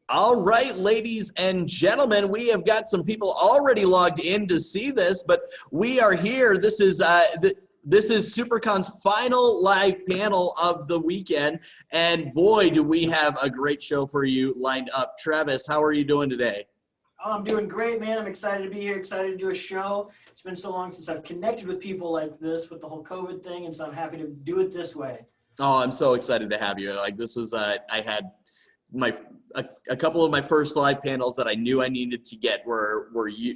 All right, ladies and gentlemen, we have got some people already logged in to see this, but we are here. This is SiouxperCon's final live panel of the weekend, and boy, do we have a great show for you lined up. Travis, how are you doing today? Oh, I'm doing great, man. I'm excited to be here, excited to do a show. It's been so long since I've connected with people like this with the whole COVID thing, and so I'm happy to do it this way. Oh, I'm so excited to have you. Like, this is, I had a couple of my first live panels that I knew I needed to get were you,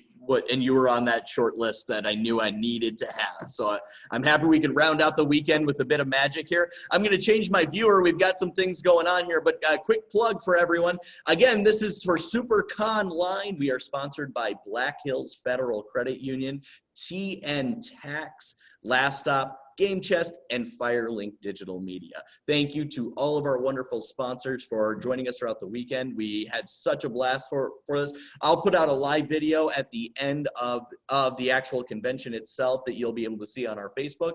and you were on that short list that I knew I needed to have. So I'm happy we can round out the weekend with a bit of magic here. I'm going to change my viewer. We've got some things going on here, but a quick plug for everyone. Again, this is for SiouxperConline. We are sponsored by Black Hills Federal Credit Union, TN Tax, Last Stop, Game Chest, and Firelink Digital Media. Thank you to all of our wonderful sponsors for joining us throughout the weekend. We had such a blast for this. I'll put out a live video at the end of the actual convention itself that you'll be able to see on our Facebook,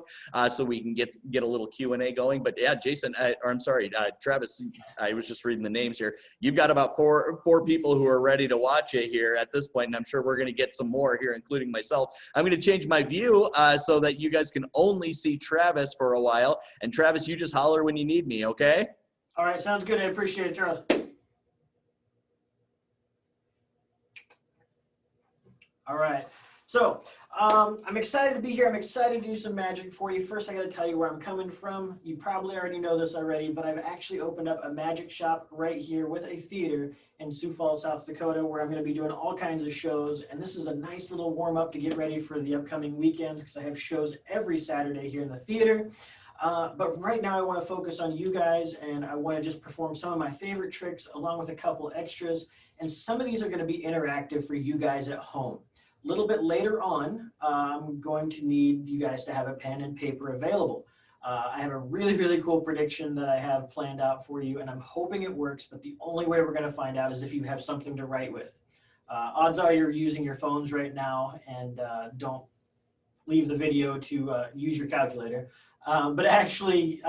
so we can get a little Q&A going. But yeah, Jason, or I'm sorry, Travis, I was just reading the names here. You've got about four people who are ready to watch it here at this point, and I'm sure we're going to get some more here, including myself. I'm going to change my view so that you guys can only see Travis for a while. And Travis, you just holler when you need me, okay? All right, sounds good. I appreciate it, Charles. All right, so I'm excited to be here. I'm excited to do some magic for you. First, I got to tell you where I'm coming from. You probably already know this already, but I've actually opened up a magic shop right here with a theater in Sioux Falls, South Dakota, where I'm going to be doing all kinds of shows. And this is a nice little warm up to get ready for the upcoming weekends, because I have shows every Saturday here in the theater. But right now I want to focus on you guys, and I want to just perform some of my favorite tricks along with a couple extras. And some of these are going to be interactive for you guys at home. A little bit later on, I'm going to need you guys to have a pen and paper available. I have a really, really cool prediction that I have planned out for you, and I'm hoping it works, but the only way we're going to find out is if you have something to write with. Odds are you're using your phones right now, and don't leave the video to use your calculator. But actually,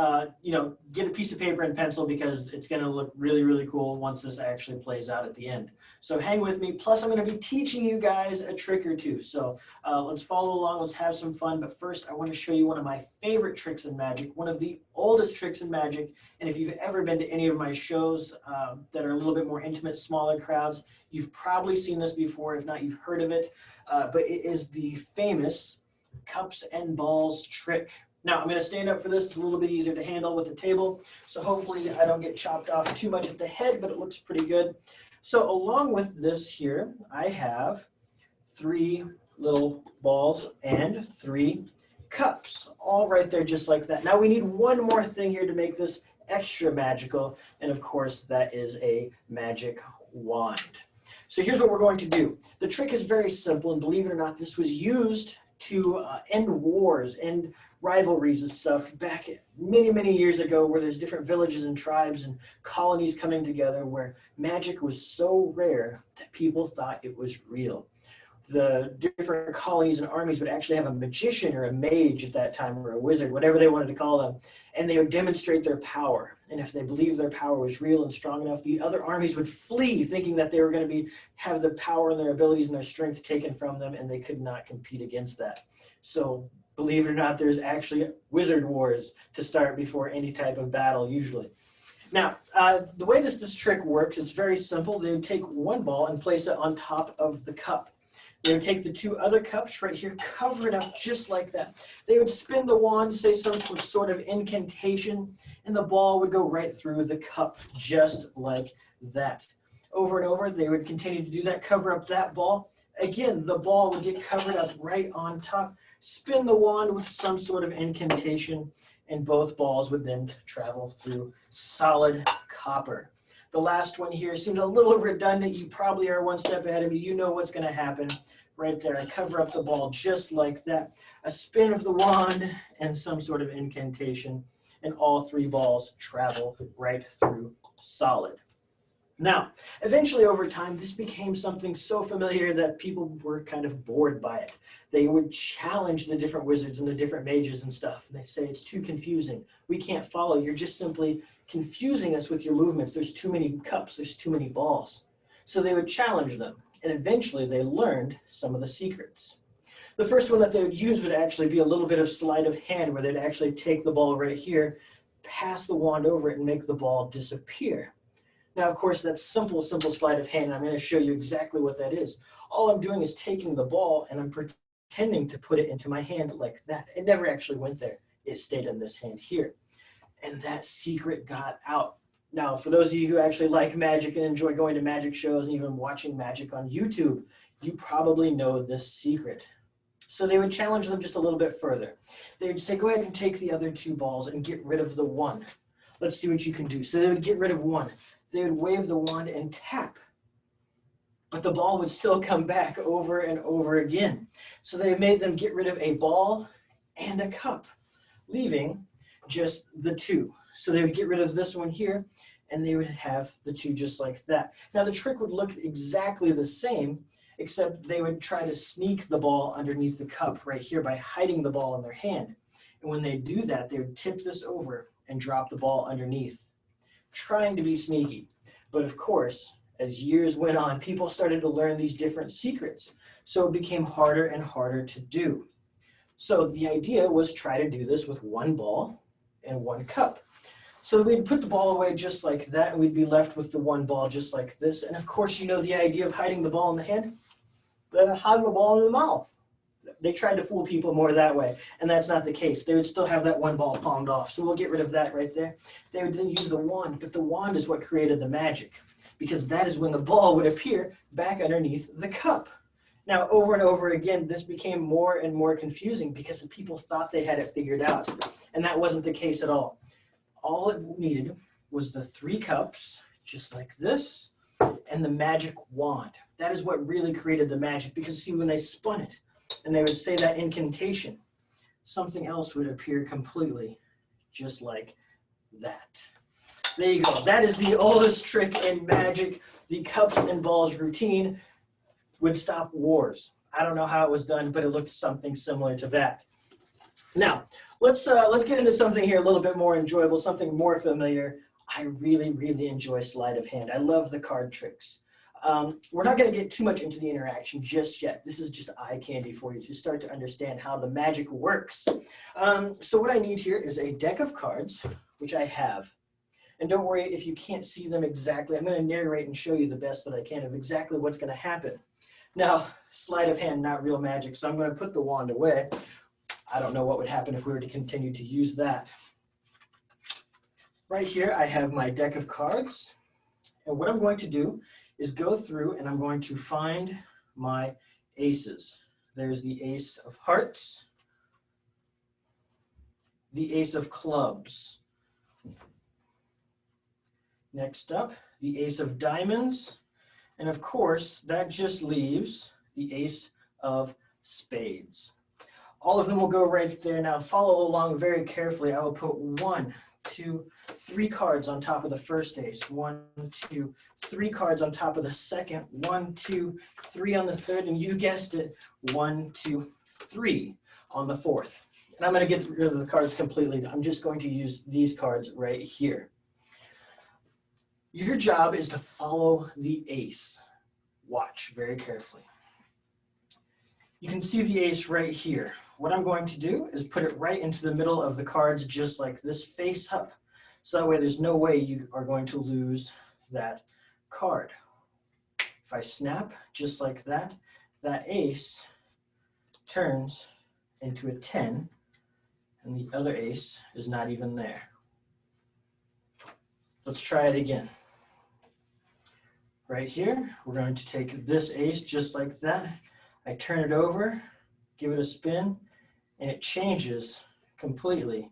get a piece of paper and pencil, because it's going to look really, really cool once this actually plays out at the end. So hang with me. Plus, I'm going to be teaching you guys a trick or two. So let's follow along. Let's have some fun. But first, I want to show you one of my favorite tricks in magic, one of the oldest tricks in magic. And if you've ever been to any of my shows that are a little bit more intimate, smaller crowds, you've probably seen this before. If not, you've heard of it. But it is the famous cups and balls trick. Now, I'm going to stand up for this. It's a little bit easier to handle with the table. So hopefully I don't get chopped off too much at the head, but it looks pretty good. So along with this here, I have 3 little balls and 3 cups, all right there, just like that. Now we need one more thing here to make this extra magical. And of course, that is a magic wand. So here's what we're going to do. The trick is very simple, and believe it or not, this was used to end wars and rivalries and stuff back many, many years ago, where there's different villages and tribes and colonies coming together, where magic was so rare that people thought it was real. The different colonies and armies would actually have a magician or a mage at that time, or a wizard, whatever they wanted to call them, and they would demonstrate their power. And if they believed their power was real and strong enough, the other armies would flee, thinking that they were going to have the power and their abilities and their strength taken from them, and they could not compete against that. So believe it or not, there's actually wizard wars to start before any type of battle, usually. Now, the way this trick works, it's very simple. They would take one ball and place it on top of the cup. They would take the 2 other cups right here, cover it up just like that. They would spin the wand, say some sort of incantation, and the ball would go right through the cup just like that. Over and over, they would continue to do that, cover up that ball. Again, the ball would get covered up right on top. Spin the wand with some sort of incantation, and both balls would then travel through solid copper. The last one here seems a little redundant. You probably are one step ahead of me. You know what's going to happen right there. I cover up the ball just like that. A spin of the wand and some sort of incantation, and all 3 balls travel right through solid. Now, eventually over time, this became something so familiar that people were kind of bored by it. They would challenge the different wizards and the different mages and stuff. And they say, it's too confusing. We can't follow. You're just simply confusing us with your movements. There's too many cups, there's too many balls. So they would challenge them, and eventually they learned some of the secrets. The first one that they would use would actually be a little bit of sleight of hand, where they'd actually take the ball right here, pass the wand over it, and make the ball disappear. Now, of course, that's simple sleight of hand, and I'm going to show you exactly what that is. All I'm doing is taking the ball, and I'm pretending to put it into my hand like that. It never actually went there. It stayed in this hand here. And that secret got out. Now, for those of you who actually like magic and enjoy going to magic shows and even watching magic on YouTube, you probably know this secret. So they would challenge them just a little bit further. They would say, go ahead and take the other two balls and get rid of the one. Let's see what you can do. So they would get rid of one. They would wave the wand and tap. But the ball would still come back over and over again. So they made them get rid of a ball and a cup, leaving just the two. So they would get rid of this one here, and they would have the two just like that. Now the trick would look exactly the same, except they would try to sneak the ball underneath the cup right here by hiding the ball in their hand. And when they do that, they would tip this over and drop the ball underneath, trying to be sneaky. But of course, as years went on, people started to learn these different secrets. So it became harder and harder to do. So the idea was try to do this with one ball and one cup. So we'd put the ball away just like that, and we'd be left with the one ball just like this. And of course, you know the idea of hiding the ball in the hand? Then hide the ball in the mouth. They tried to fool people more that way, and that's not the case. They would still have that one ball palmed off. So we'll get rid of that right there. They would then use the wand, but the wand is what created the magic, because that is when the ball would appear back underneath the cup. Now, over and over again, this became more and more confusing because the people thought they had it figured out, and that wasn't the case at all. All it needed was the three cups, just like this, and the magic wand. That is what really created the magic, because see, when they spun it and they would say that incantation, something else would appear completely just like that. There you go. That is the oldest trick in magic. The cups and balls routine would stop wars. I don't know how it was done, but it looked something similar to that. Now, let's get into something here a little bit more enjoyable, something more familiar. I really, really enjoy sleight of hand. I love the card tricks. We're not going to get too much into the interaction just yet. This is just eye candy for you to start to understand how the magic works. So what I need here is a deck of cards, which I have. And don't worry if you can't see them exactly. I'm going to narrate and show you the best that I can of exactly what's going to happen. Now, sleight of hand, not real magic, so I'm going to put the wand away. I don't know what would happen if we were to continue to use that. Right here, I have my deck of cards. And what I'm going to do is go through and I'm going to find my aces. There's the ace of hearts, the ace of clubs. Next up, the ace of diamonds. And of course, that just leaves the ace of spades. All of them will go right there. Now follow along very carefully. I will put 1, 2, 3 cards on top of the first ace. 1, 2, 3 cards on top of the second. 1, 2, 3 on the third. And you guessed it, 1, 2, 3 on the fourth. And I'm going to get rid of the cards completely. I'm just going to use these cards right here. Your job is to follow the ace. Watch very carefully. You can see the ace right here. What I'm going to do is put it right into the middle of the cards just like this, face up. So that way there's no way you are going to lose that card. If I snap just like that, that ace turns into a 10 and the other ace is not even there. Let's try it again. Right here, we're going to take this ace just like that. I turn it over, give it a spin, and it changes completely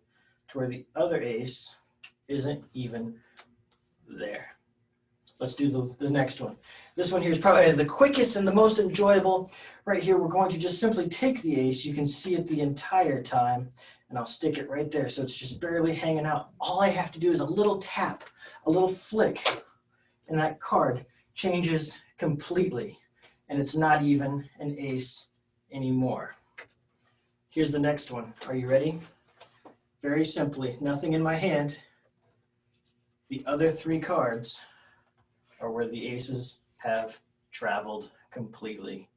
to where the other ace isn't even there. Let's do the next one. This one here is probably the quickest and the most enjoyable. Right here, we're going to just simply take the ace. You can see it the entire time, and I'll stick it right there so it's just barely hanging out. All I have to do is a little tap, a little flick, and that card changes completely, and it's not even an ace anymore. Here's the next one. Are you ready? Very simply, nothing in my hand. The other 3 cards are where the aces have traveled completely.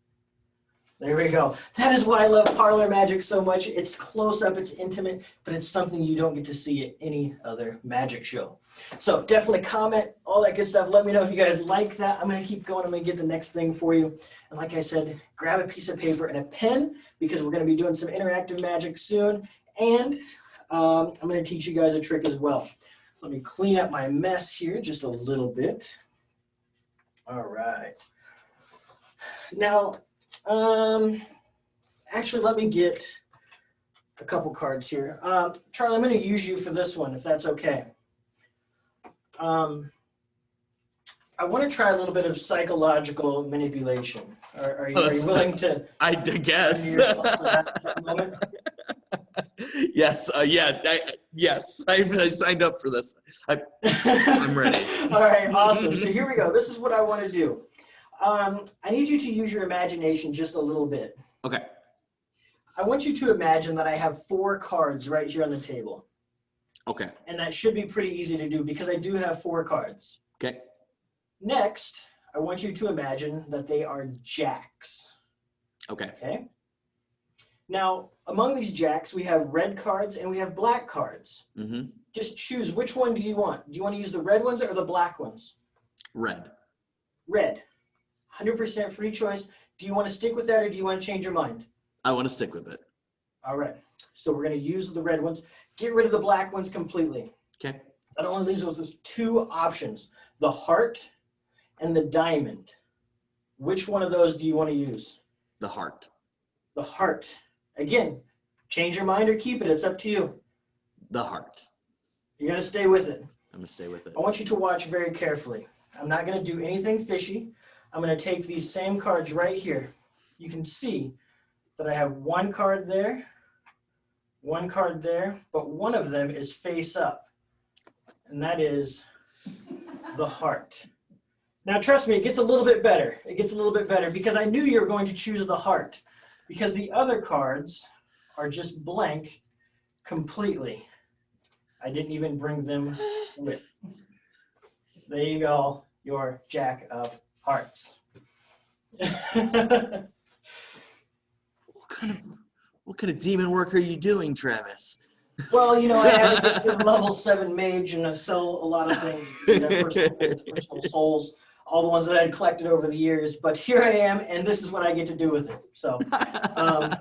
There we go. That is why I love parlor magic so much. It's close up, it's intimate, but it's something you don't get to see at any other magic show. So definitely comment, all that good stuff. Let me know if you guys like that. I'm going to keep going. I'm going to get the next thing for you. And like I said, grab a piece of paper and a pen because we're going to be doing some interactive magic soon. And I'm going to teach you guys a trick as well. Let me clean up my mess here just a little bit. All right. Now, actually, let me get a couple cards here. Charlie, I'm going to use you for this one, if that's okay. I want to try a little bit of psychological manipulation. Are you willing to? I guess. That moment? Yes. Yes. I signed up for this. I'm ready. All right. Awesome. So here we go. This is what I want to do. I need you to use your imagination just a little bit. Okay. I want you to imagine that I have 4 cards right here on the table. Okay. And that should be pretty easy to do because I do have 4 cards. Okay. Next, I want you to imagine that they are jacks. Okay. Okay. Now, among these jacks, we have red cards and we have black cards. Mm-hmm. Just choose which one do you want. Do you want to use the red ones or the black ones? Red. Red. 100% free choice. Do you want to stick with that or do you want to change your mind? I want to stick with it. All right. So we're going to use the red ones. Get rid of the black ones completely. Okay. That only leaves us with 2 options, the heart and the diamond. Which one of those do you want to use? The heart. The heart. Again, change your mind or keep it. It's up to you. The heart. You're going to stay with it. I'm going to stay with it. I want you to watch very carefully. I'm not going to do anything fishy. I'm going to take these same cards right here. You can see that I have 1 card there, 1 card there, but one of them is face up, and that is the heart. Now, trust me, it gets a little bit better. It gets a little bit better because I knew you were going to choose the heart because the other cards are just blank completely. I didn't even bring them with. There you go, your Jack of Hearts. What kind of demon work are you doing, Travis? Well, you know, I have a gifted level 7 mage and I sell a lot of things, you know, personal souls, all the ones that I had collected over the years. But here I am, and this is what I get to do with it. So it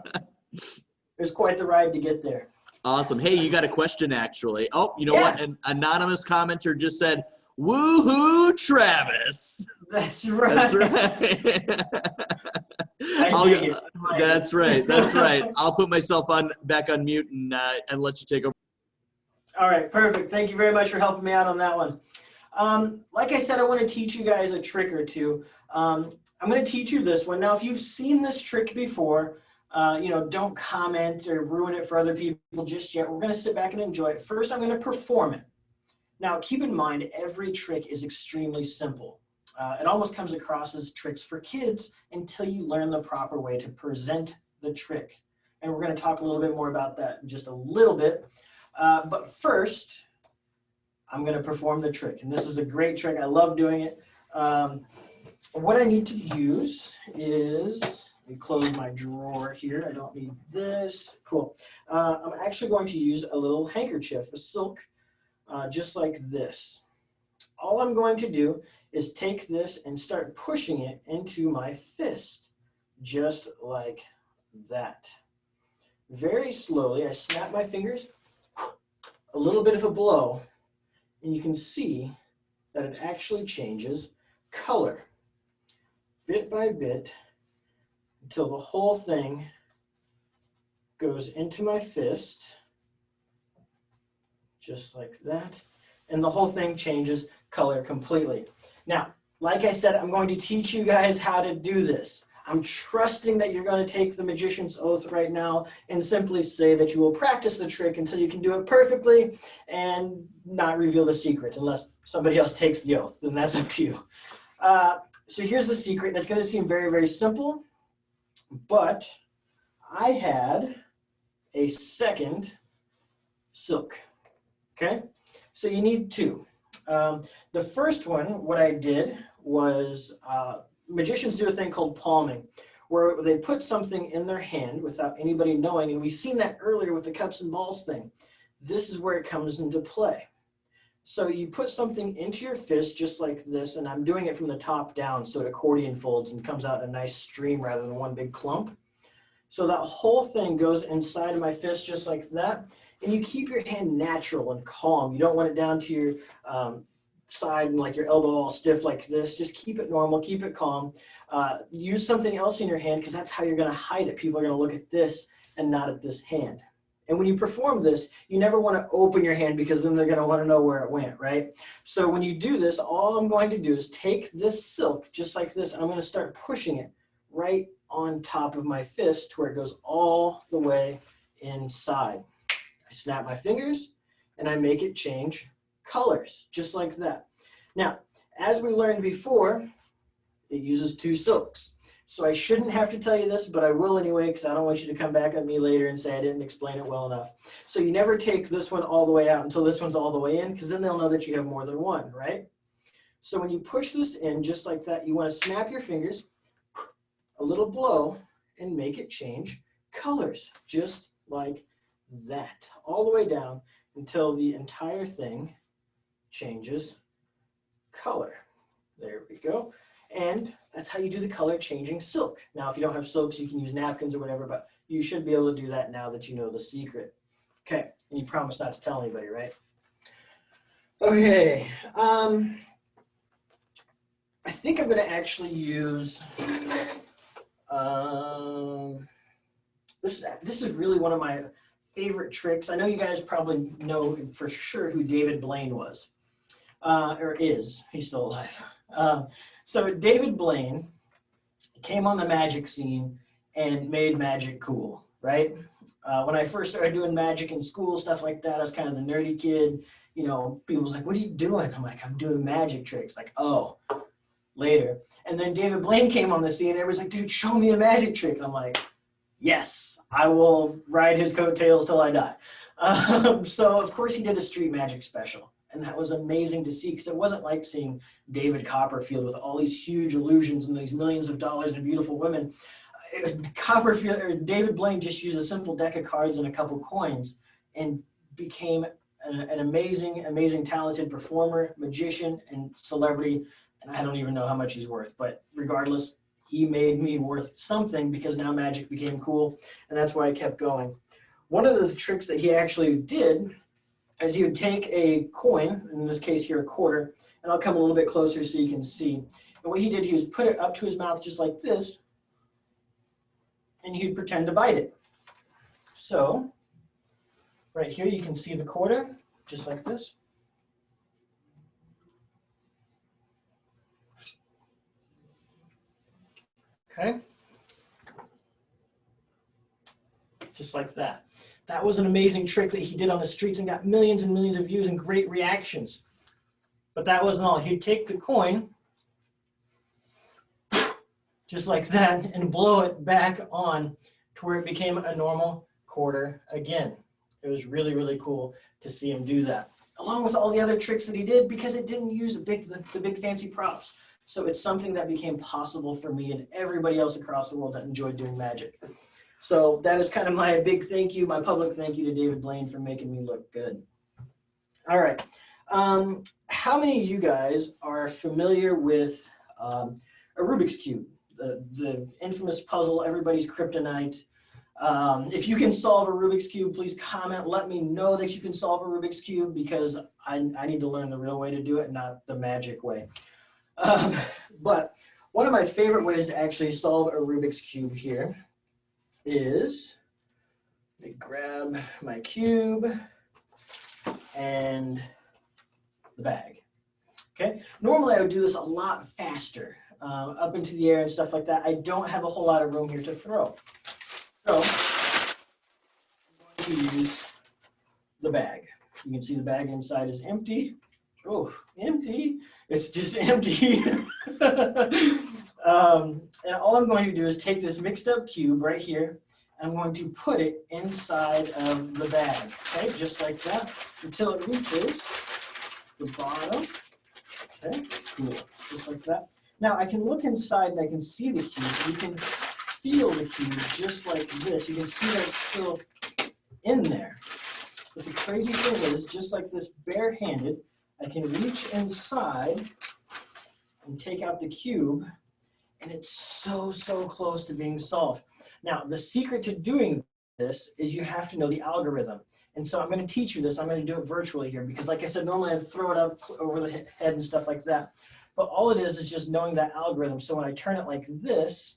was quite the ride to get there. Awesome. Hey, you got a question, actually. Oh, you know what? An anonymous commenter just said, woohoo, Travis. That's right. That's right. That's right. That's right. I'll put myself back on mute and let you take over. All right, perfect. Thank you very much for helping me out on that one. Like I said, I want to teach you guys a trick or two. I'm going to teach you this one. Now, if you've seen this trick before, you know, don't comment or ruin it for other people just yet. We're going to sit back and enjoy it. First, I'm going to perform it. Now, keep in mind, every trick is extremely simple. It almost comes across as tricks for kids until you learn the proper way to present the trick. And we're going to talk a little bit more about that in just a little bit. But first, I'm going to perform the trick. And this is a great trick. I love doing it. What I need to use is, let me close my drawer here. I don't need this. Cool. I'm actually going to use a little handkerchief, a silk, just like this. All I'm going to do is take this and start pushing it into my fist, just like that. Very slowly, I snap my fingers, a little bit of a blow, and you can see that it actually changes color, bit by bit, until the whole thing goes into my fist, just like that, and the whole thing changes color completely. Now, like I said, I'm going to teach you guys how to do this. I'm trusting that you're going to take the magician's oath right now and simply say that you will practice the trick until you can do it perfectly and not reveal the secret unless somebody else takes the oath, then that's up to you. So here's the secret, and it's going to seem very, very simple, but I had a second silk, okay? So you need 2. The first one, what I did was, magicians do a thing called palming, where they put something in their hand without anybody knowing, and we've seen that earlier with the cups and balls thing. This is where it comes into play. So you put something into your fist just like this, and I'm doing it from the top down so it accordion folds and comes out in a nice stream rather than one big clump. So that whole thing goes inside of my fist just like that, and you keep your hand natural and calm. You don't want it down to your side and like your elbow all stiff like this. Just keep it normal, keep it calm. Use something else in your hand because that's how you're going to hide it. People are going to look at this and not at this hand. And when you perform this, you never want to open your hand because then they're going to want to know where it went, right? So when you do this, all I'm going to do is take this silk just like this, and I'm going to start pushing it right on top of my fist to where it goes all the way inside. I snap my fingers and I make it change colors just like that. Now, as we learned before, it uses 2 silks. So I shouldn't have to tell you this, but I will anyway, because I don't want you to come back at me later and say I didn't explain it well enough. So you never take this one all the way out until this one's all the way in, because then they'll know that you have more than one, right? So when you push this in just like that, you want to snap your fingers, a little blow, and make it change colors, just like that, all the way down until the entire thing changes color. There we go. And that's how you do the color changing silk. Now, if you don't have silks, you can use napkins or whatever, but you should be able to do that now that you know the secret. Okay, and you promise not to tell anybody, right? Okay, I think I'm going to actually use, this is really one of my favorite tricks. I know you guys probably know for sure who David Blaine was, or is. He's still alive. So David Blaine came on the magic scene and made magic cool, right? When I first started doing magic in school, stuff like that, I was kind of the nerdy kid. You know, people was like, what are you doing? I'm like, I'm doing magic tricks. Like, oh, later. And then David Blaine came on the scene and everyone's like, dude, show me a magic trick. And I'm like, yes, I will ride his coattails till I die. So of course he did a street magic special. And that was amazing to see because it wasn't like seeing David Copperfield with all these huge illusions and these millions of dollars and beautiful women. Copperfield or David Blaine just used a simple deck of cards and a couple coins and became an amazing, amazing, talented performer, magician, and celebrity. And I don't even know how much he's worth, but regardless, he made me worth something because now magic became cool, and that's why I kept going. One of the tricks that he actually did is he would take a coin, in this case here a quarter, and I'll come a little bit closer so you can see. And what he did, he was put it up to his mouth just like this, and he'd pretend to bite it. So, right here you can see the quarter, just like this. Okay. Just like that. That was an amazing trick that he did on the streets and got millions and millions of views and great reactions. But that wasn't all. He'd take the coin, just like that, and blow it back on to where it became a normal quarter again. It was really, really cool to see him do that, along with all the other tricks that he did because it didn't use the big fancy props. So it's something that became possible for me and everybody else across the world that enjoyed doing magic. So that is kind of my big thank you, my public thank you to David Blaine for making me look good. All right. How many of you guys are familiar with a Rubiks Cube, the infamous puzzle, everybody's kryptonite? If you can solve a Rubiks Cube, please comment. Let me know that you can solve a Rubiks Cube because I need to learn the real way to do it, not the magic way. But one of my favorite ways to actually solve a Rubik's Cube here is, let me grab my cube and the bag. Okay, normally I would do this a lot faster, up into the air and stuff like that. I don't have a whole lot of room here to throw. So I'm going to use the bag. You can see the bag inside is empty. Oh, empty. It's just empty. And all I'm going to do is take this mixed up cube right here. I'm going to put it inside of the bag, okay, just like that, until it reaches the bottom Okay, cool, just like that. Now I can look inside and I can see the cube. You can feel the cube just like this. You can see that it's still in there. But the crazy thing is, just like this barehanded, I can reach inside and take out the cube, and it's so, so close to being solved. Now, the secret to doing this is you have to know the algorithm. And so I'm going to teach you this. I'm going to do it virtually here because, like I said, normally I'd throw it up over the head and stuff like that. But all it is just knowing that algorithm. So when I turn it like this,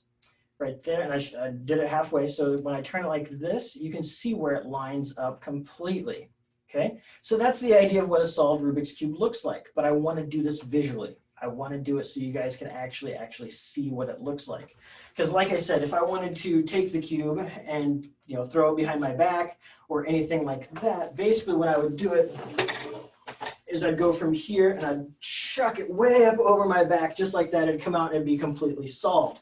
right there, and I did it halfway. So when I turn it like this, you can see where it lines up completely. Okay, so that's the idea of what a solved Rubik's Cube looks like. But I want to do this visually. I want to do it so you guys can actually see what it looks like. Because like I said, if I wanted to take the cube and throw it behind my back or anything like that, basically what I would do it is I'd go from here and I'd chuck it way up over my back just like that. It'd come out and it'd be completely solved.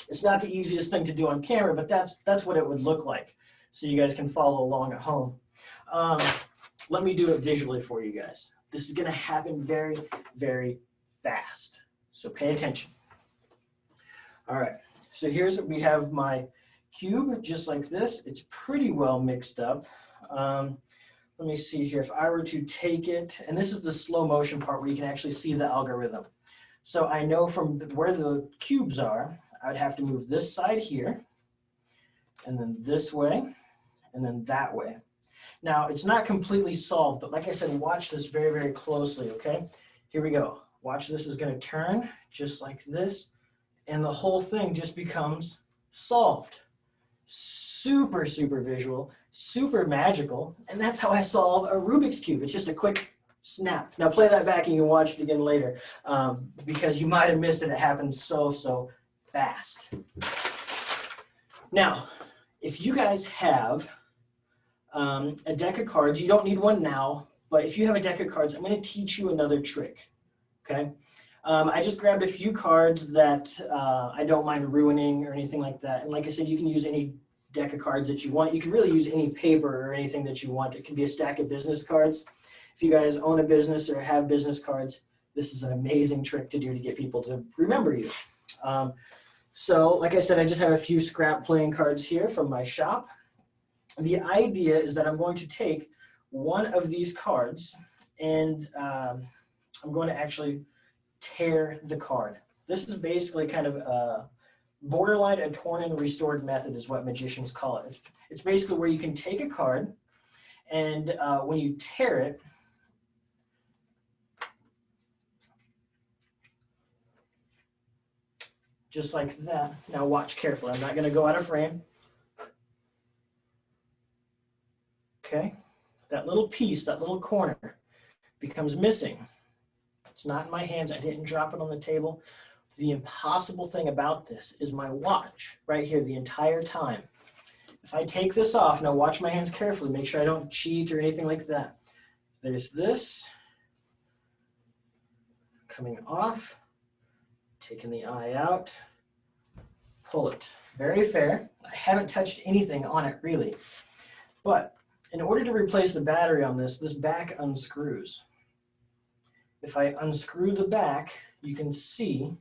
It's not the easiest thing to do on camera, but that's what it would look like. So you guys can follow along at home. Let me do it visually for you guys. This is going to happen very, very fast. So pay attention. All right. So we have my cube just like this. It's pretty well mixed up. Let me see here. If I were to take it, and this is the slow motion part where you can actually see the algorithm. So I know from where the cubes are, I'd have to move this side here, and then this way, and then that way. Now, it's not completely solved, but like I said, watch this very, very closely, okay? Here we go. Watch, this is going to turn just like this, and the whole thing just becomes solved. Super, super visual, super magical, and that's how I solve a Rubik's Cube. It's just a quick snap. Now, play that back and you can watch it again later because you might have missed it. It happened so, so fast. Now, if you guys have a deck of cards, you don't need one now, but if you have a deck of cards, I'm going to teach you another trick, okay? I just grabbed a few cards that I don't mind ruining or anything like that. And like I said, you can use any deck of cards that you want. You can really use any paper or anything that you want. It can be a stack of business cards. If you guys own a business or have business cards, this is an amazing trick to do to get people to remember you. So like I said, I just have a few scrap playing cards here from my shop. The idea is that I'm going to take one of these cards and I'm going to actually tear the card. This is basically kind of a borderline a torn and restored method is what magicians call it. It's basically where you can take a card and when you tear it, just like that. Now watch carefully. I'm not going to go out of frame. Okay, that little piece, that little corner becomes missing. It's not in my hands. I didn't drop it on the table. The impossible thing about this is my watch right here the entire time. If I take this off, now watch my hands carefully, make sure I don't cheat or anything like that. There's this coming off, taking the eye out, pull it. Very fair. I haven't touched anything on it really, but in order to replace the battery on this back unscrews. If I unscrew the back, you can see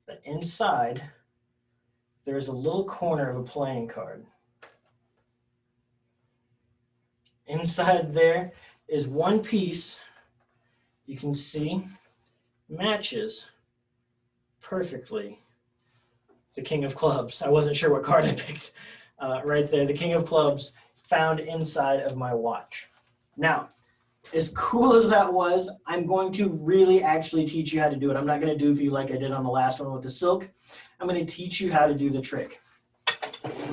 that inside there's a little corner of a playing card. Inside there is one piece you can see matches perfectly the King of Clubs. I wasn't sure what card I picked. Right there, the King of Clubs found inside of my watch. Now, as cool as that was, I'm going to really actually teach you how to do it. I'm not going to do for you like I did on the last one with the silk. I'm going to teach you how to do the trick.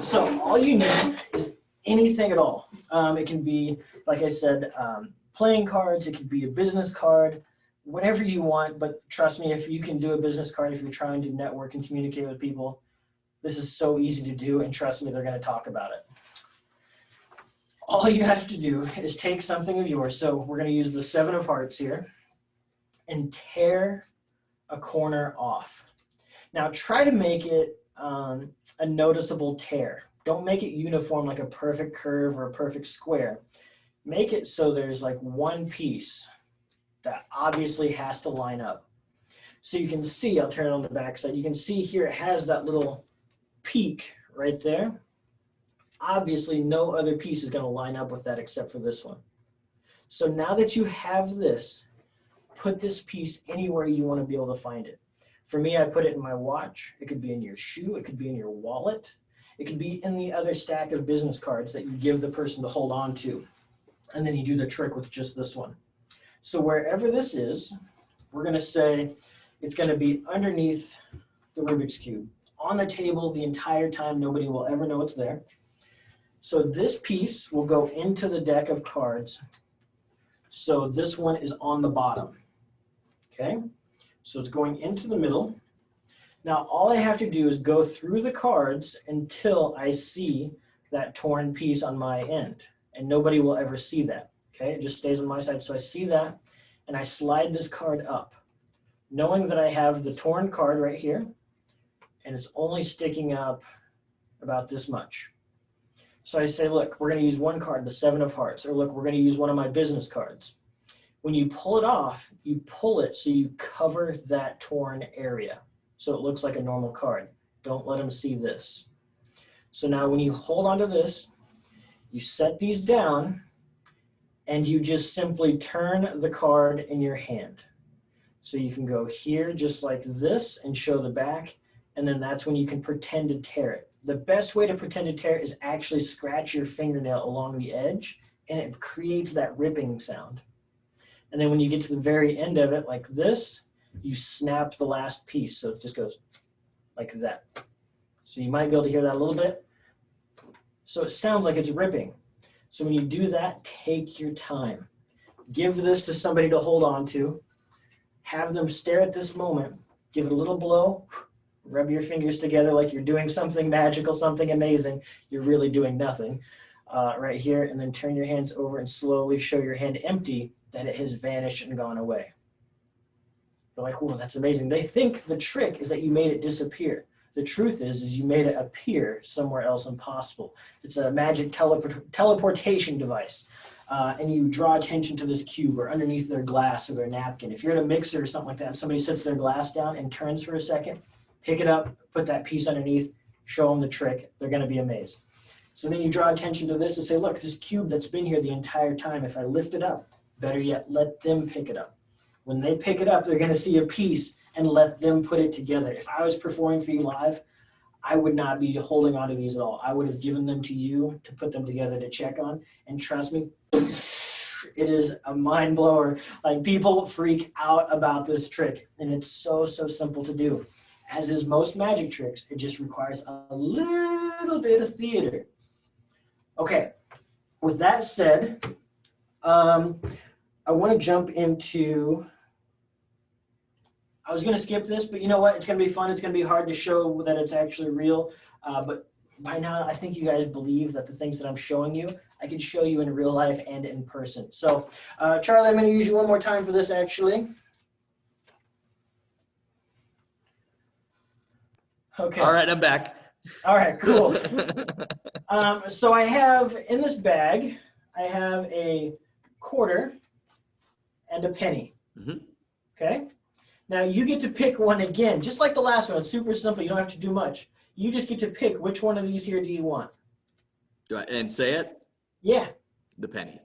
So all you need is anything at all. It can be, like I said, playing cards. It could be a business card, whatever you want. But trust me, if you can do a business card, if you're trying to network and communicate with people, this is so easy to do, and trust me, they're going to talk about it. All you have to do is take something of yours. So we're going to use the 7 of hearts here and tear a corner off. Now try to make it a noticeable tear. Don't make it uniform like a perfect curve or a perfect square. Make it so there's like one piece that obviously has to line up. So you can see, I'll turn it on the back side, you can see here it has that little peak right there. Obviously no other piece is going to line up with that except for this one. So now that you have this, put this piece anywhere you want to be able to find it. For me, I put it in my watch. It could be in your shoe. It could be in your wallet. It could be in the other stack of business cards that you give the person to hold on to. And then you do the trick with just this one. So wherever this is, we're going to say it's going to be underneath the Rubiks Cube. On the table the entire time, nobody will ever know it's there. So this piece will go into the deck of cards. So this one is on the bottom, okay? So it's going into the middle. Now all I have to do is go through the cards until I see that torn piece on my end, and nobody will ever see that, okay? It just stays on my side. So I see that, and I slide this card up, knowing that I have the torn card right here, and it's only sticking up about this much. So I say, look, we're going to use one card, the 7 of hearts, or look, we're going to use one of my business cards. When you pull it off, you pull it so you cover that torn area, so it looks like a normal card. Don't let them see this. So now when you hold onto this, you set these down, and you just simply turn the card in your hand. So you can go here just like this and show the back, and then that's when you can pretend to tear it. The best way to pretend to tear is actually scratch your fingernail along the edge, and it creates that ripping sound. And then when you get to the very end of it, like this, you snap the last piece. So it just goes like that. So you might be able to hear that a little bit. So it sounds like it's ripping. So when you do that, take your time. Give this to somebody to hold on to. Have them stare at this moment. Give it a little blow. Rub your fingers together like you're doing something magical, something amazing. You're really doing nothing right here. And then turn your hands over and slowly show your hand empty, that it has vanished and gone away. They're like, oh, that's amazing. They think the trick is that you made it disappear. The truth is you made it appear somewhere else impossible. It's a magic teleportation device. And you draw attention to this cube or underneath their glass or their napkin. If you're at a mixer or something like that, and somebody sets their glass down and turns for a second, pick it up, put that piece underneath, show them the trick. They're going to be amazed. So then you draw attention to this and say, look, this cube that's been here the entire time, if I lift it up, better yet, let them pick it up. When they pick it up, they're going to see a piece and let them put it together. If I was performing for you live, I would not be holding on to these at all. I would have given them to you to put them together to check on. And trust me, it is a mind blower. Like, people freak out about this trick, and it's so, so simple to do. As is most magic tricks, it just requires a little bit of theater. Okay, with that said, I want to jump into, I was going to skip this, but you know what? It's going to be fun. It's going to be hard to show that it's actually real. But by now, I think you guys believe that the things that I'm showing you, I can show you in real life and in person. So, Charlie, I'm going to use you one more time for this, actually. Okay. All right, I'm back. All right, cool. So I have, in this bag, I have a quarter and a penny. Mm-hmm. Okay? Now you get to pick one again, just like the last one. It's super simple. You don't have to do much. You just get to pick which one of these here do you want. Do I, and say it? Yeah. The penny.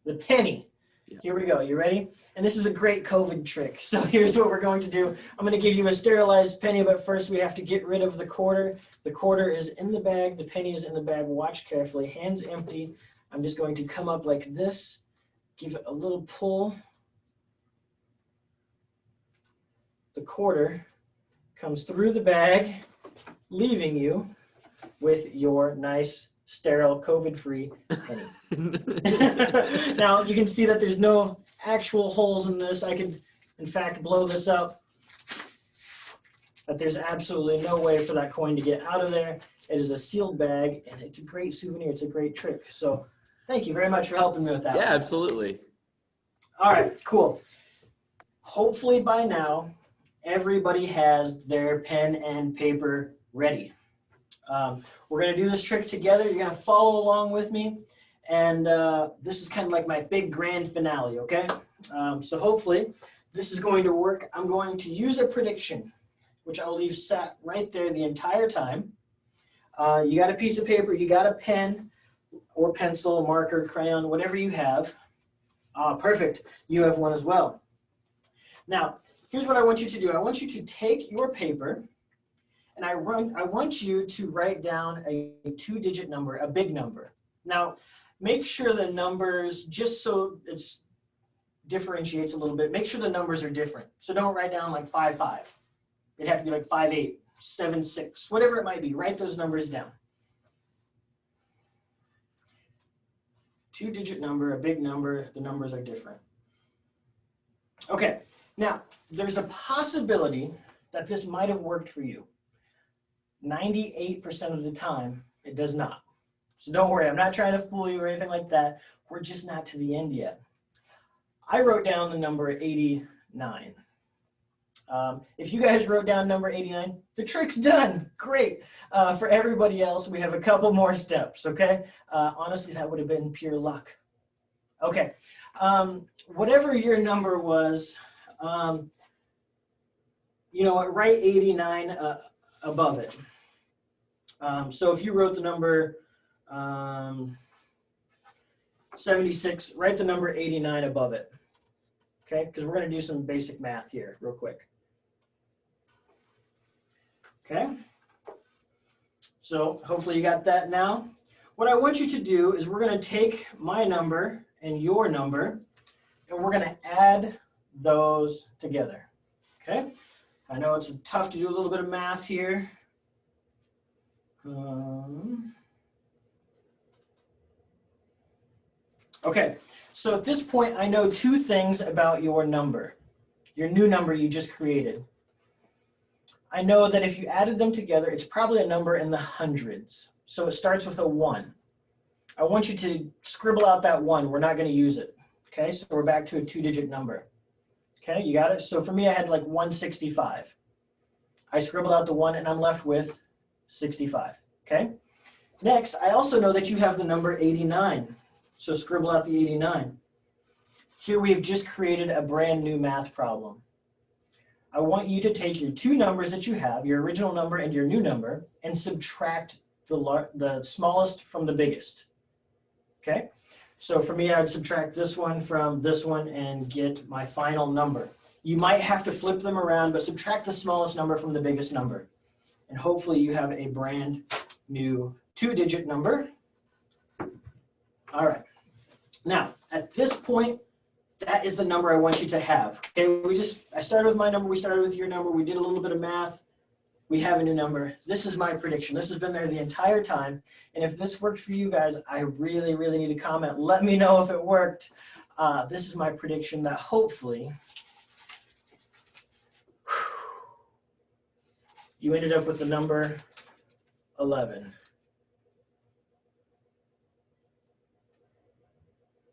The penny. Yeah. Here we go. You ready? And this is a great COVID trick. So here's what we're going to do. I'm going to give you a sterilized penny, but first we have to get rid of the quarter. The quarter is in the bag. The penny is in the bag. Watch carefully. Hands empty. I'm just going to come up like this. Give it a little pull. The quarter comes through the bag, leaving you with your nice, sterile, COVID-free penny. Now, you can see that there's no actual holes in this. I could, in fact, blow this up. But there's absolutely no way for that coin to get out of there. It is a sealed bag, and it's a great souvenir. It's a great trick. So thank you very much for helping me with that. Yeah, absolutely. All right, cool. Hopefully by now, everybody has their pen and paper ready. We're going to do this trick together. You're going to follow along with me, And this is kind of like my big grand finale, okay? So hopefully this is going to work. I'm going to use a prediction, which I'll leave sat right there the entire time. You got a piece of paper, you got a pen or pencil, marker, crayon, whatever you have. Perfect, you have one as well. Now, here's what I want you to do. I want you to take your paper and I want you to write down a 2-digit number, a big number. Now, make sure the numbers, just so it differentiates a little bit, make sure the numbers are different. So don't write down like 55. It'd have to be like 58, 76, whatever it might be. Write those numbers down. 2-digit number, a big number, the numbers are different. Okay, now there's a possibility that this might have worked for you. 98% of the time, it does not. So don't worry, I'm not trying to fool you or anything like that. We're just not to the end yet. I wrote down the number 89. If you guys wrote down number 89, the trick's done. Great. For everybody else, we have a couple more steps, okay? Honestly, that would have been pure luck. Okay. Whatever your number was, you know what, write 89 above it. So if you wrote the number 76, write the number 89 above it. Okay, because we're going to do some basic math here real quick. Okay, so hopefully you got that now. What I want you to do is we're going to take my number and your number, and we're going to add those together. Okay, I know it's tough to do a little bit of math here. Okay, so at this point, I know 2 things about your number, your new number you just created. I know that if you added them together, it's probably a number in the hundreds. So it starts with a 1. I want you to scribble out that 1. We're not going to use it. Okay, so we're back to a 2-digit number. Okay, you got it? So for me, I had like 165. I scribbled out the 1 and I'm left with 65. Okay, next, I also know that you have the number 89. So scribble out the 89. Here we have just created a brand new math problem. I want you to take your 2 numbers that you have, your original number and your new number, and subtract the smallest from the biggest. Okay? So for me, I would subtract this one from this one and get my final number. You might have to flip them around, but subtract the smallest number from the biggest number. And hopefully you have a brand new 2-digit number. All right. Now, at this point, that is the number I want you to have. Okay, I started with my number, we started with your number, we did a little bit of math, we have a new number. This is my prediction. This has been there the entire time. And if this worked for you guys, I really, really need a comment. Let me know if it worked. This is my prediction that hopefully you ended up with the number 11.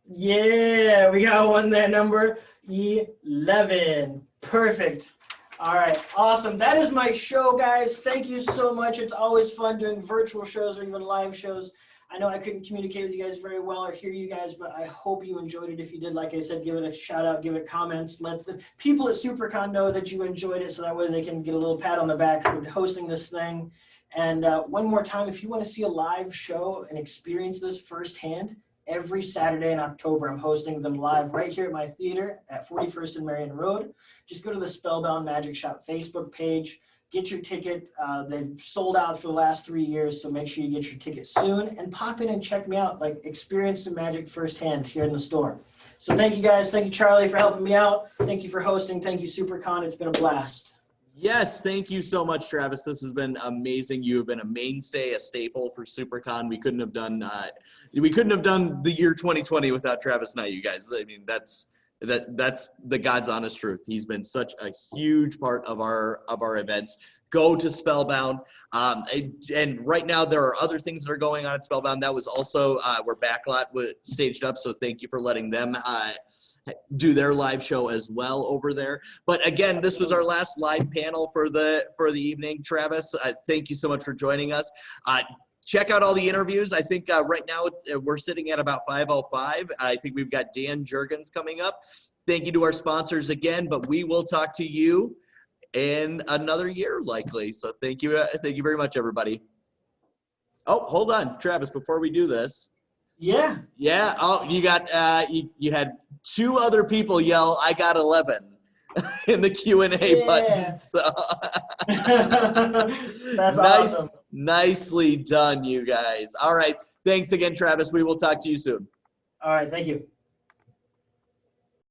Yeah, we got one there, number 11. Perfect. All right, awesome. That is my show, guys. Thank you so much. It's always fun doing virtual shows or even live shows. I know I couldn't communicate with you guys very well or hear you guys, but I hope you enjoyed it. If you did, like I said, give it a shout out, give it comments. Let the people at SiouxperCon know that you enjoyed it so that way they can get a little pat on the back for hosting this thing. And one more time, if you want to see a live show and experience this firsthand, every Saturday in October, I'm hosting them live right here at my theater at 41st and Marion Road. Just go to the Spellbound Magic Shop Facebook page, get your ticket. They've sold out for the last 3 years, so make sure you get your ticket soon and pop in and check me out, like experience some magic firsthand here in the store. So thank you guys. Thank you, Charlie, for helping me out. Thank you for hosting. Thank you, SiouxperCon. It's been a blast. Yes, thank you so much, Travis. This has been amazing. You have been a mainstay, a staple for SiouxperCon. We couldn't have done the year 2020 without Travis Nye, you guys. I mean, that's the God's honest truth. He's been such a huge part of our events. Go to Spellbound. And right now there are other things that are going on at Spellbound. That was also where Backlot was staged up. So thank you for letting them do their live show as well over there. But again, this was our last live panel for the evening. Travis, thank you so much for joining us. check out all the interviews. I think right now we're sitting at about 5:05. I think we've got Dan Jurgens coming up. Thank you to our sponsors again, but we will talk to you in another year likely. So thank you very much, everybody. Oh, hold on, Travis, before we do this. Yeah. Yeah. Oh, you got you had 2 other people yell, "I got 11." in the Q&A button. So that's awesome. Nicely done, you guys. All right. Thanks again, Travis. We will talk to you soon. All right. Thank you.